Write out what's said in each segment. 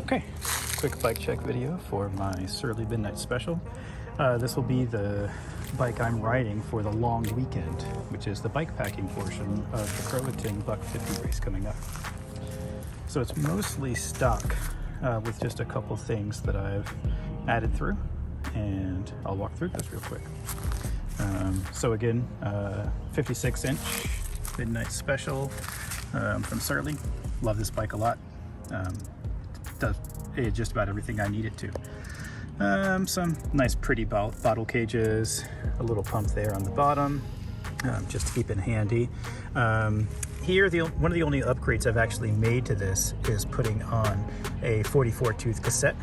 Okay, quick bike check video for my Surly Midnight Special. This will be the bike I'm riding for the long weekend, which is the bike packing portion of the Croatan Buck 50 race coming up. So it's mostly stock with just a couple things that I've added through, and I'll walk through this real quick. So again, 56-inch Midnight Special from Surly. Love this bike a lot. Does just about everything I need it to. Some nice pretty bottle cages, a little pump there on the bottom, just to keep it handy. Here, one of the only upgrades I've actually made to this is putting on a 44 tooth cassette.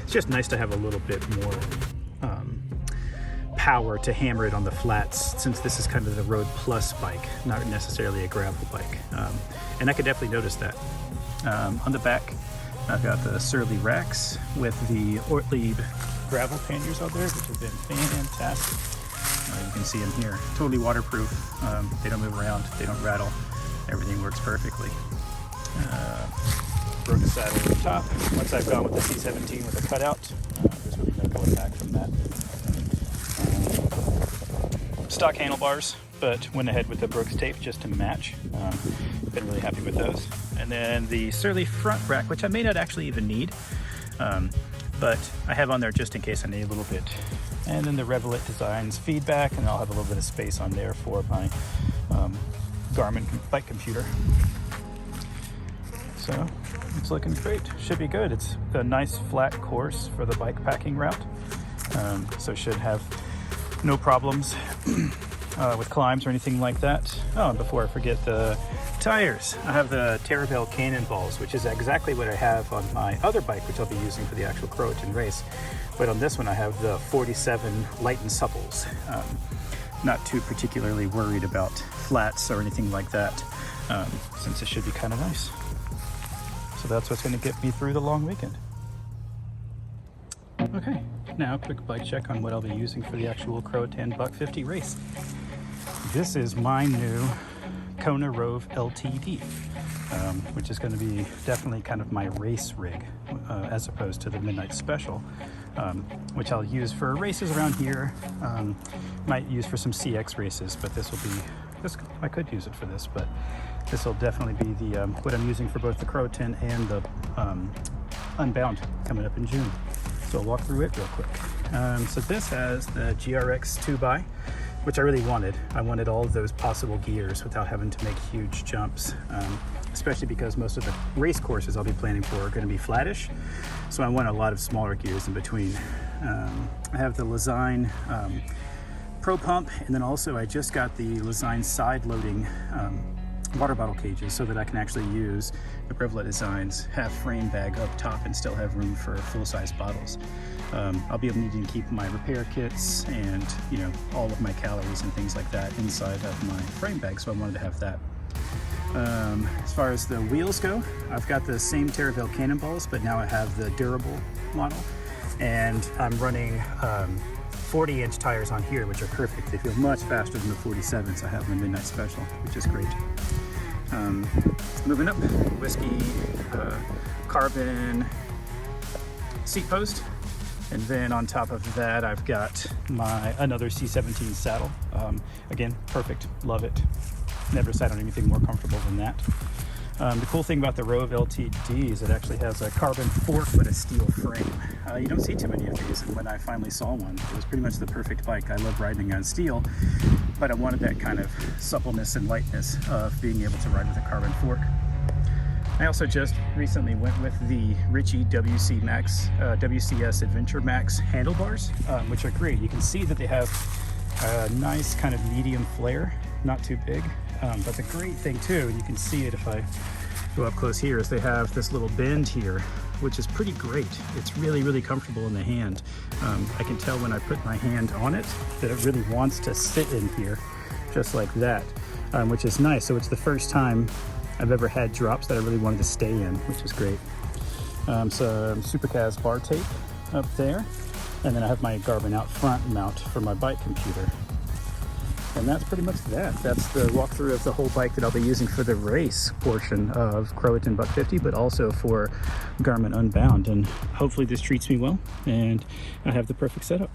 It's just nice to have a little bit more power to hammer it on the flats, since this is kind of the road plus bike, not necessarily a gravel bike. And I could definitely notice that. On the back, I've got the Surly racks with the Ortlieb gravel panniers out there, which have been fantastic. You can see them here, totally waterproof. They don't move around, they don't rattle. Everything works perfectly. Broke a saddle at the top. Once I've gone with the C17 with a cutout, there's really no going back from that. Stock handlebars, but went ahead with the Brooks tape just to match. Been really happy with those. And then the Surly front rack, which I may not actually even need, but I have on there just in case I need a little bit. And then the Revelet Designs feedback, and I'll have a little bit of space on there for my Garmin bike computer. So it's looking great. Should be good. It's a nice flat course for the bike packing route, so should have no problems with climbs or anything like that. Oh, and before I forget, the tires. I have the Terrabell Cannonballs, which is exactly what I have on my other bike, which I'll be using for the actual Croatan race. But on this one, I have the 47 Light and Supples. Not too particularly worried about flats or anything like that, since it should be kind of nice. So that's what's going to get me through the long weekend. Okay, now a quick bike check on what I'll be using for the actual Croatan Buck 50 race. This is my new Kona Rove LTD, which is going to be definitely kind of my race rig, as opposed to the Midnight Special, which I'll use for races around here. Might use for some CX races, but I could use it for this, but this will definitely be the what I'm using for both the Croatan and the Unbound coming up in June. So I'll walk through it real quick. So this has the GRX 2x, which I really wanted. I wanted all of those possible gears without having to make huge jumps, especially because most of the race courses I'll be planning for are going to be flattish. So I want a lot of smaller gears in between. I have the Lezyne Pro Pump, and then also I just got the Lezyne side loading water bottle cages so that I can actually use the Revelet Designs half frame bag up top and still have room for full-size bottles. I'll be needing to keep my repair kits and all of my calories and things like that inside of my frame bag, so I wanted to have that. As far as the wheels go, I've got the same Terrabell Cannonballs, but now I have the durable model, and I'm running 40-inch tires on here, which are perfect. They feel much faster than the 47s I have in the Midnight Special, which is great. Moving up, Whiskey carbon seat post, and then on top of that I've got another C17 saddle. Again, perfect, love it. Never sat on anything more comfortable than that. The cool thing about the Rove LTD is it actually has a carbon fork but a steel frame. You don't see too many of these, and when I finally saw one, it was pretty much the perfect bike. I love riding on steel, but I wanted that kind of suppleness and lightness of being able to ride with a carbon fork. I also just recently went with the Ritchie WCS Adventure Max handlebars, which are great. You can see that they have a nice kind of medium flare, not too big. But the great thing too, and you can see it if I go up close here, is they have this little bend here, which is pretty great. It's really, really comfortable in the hand. I can tell when I put my hand on it that it really wants to sit in here, just like that, which is nice. So it's the first time I've ever had drops that I really wanted to stay in, which is great. Some Supercaz bar tape up there, and then I have my Garmin out front mount for my bike computer. And that's pretty much that. That's the walkthrough of the whole bike that I'll be using for the race portion of Croatan Buck 50, but also for Garmin Unbound. And hopefully this treats me well and I have the perfect setup.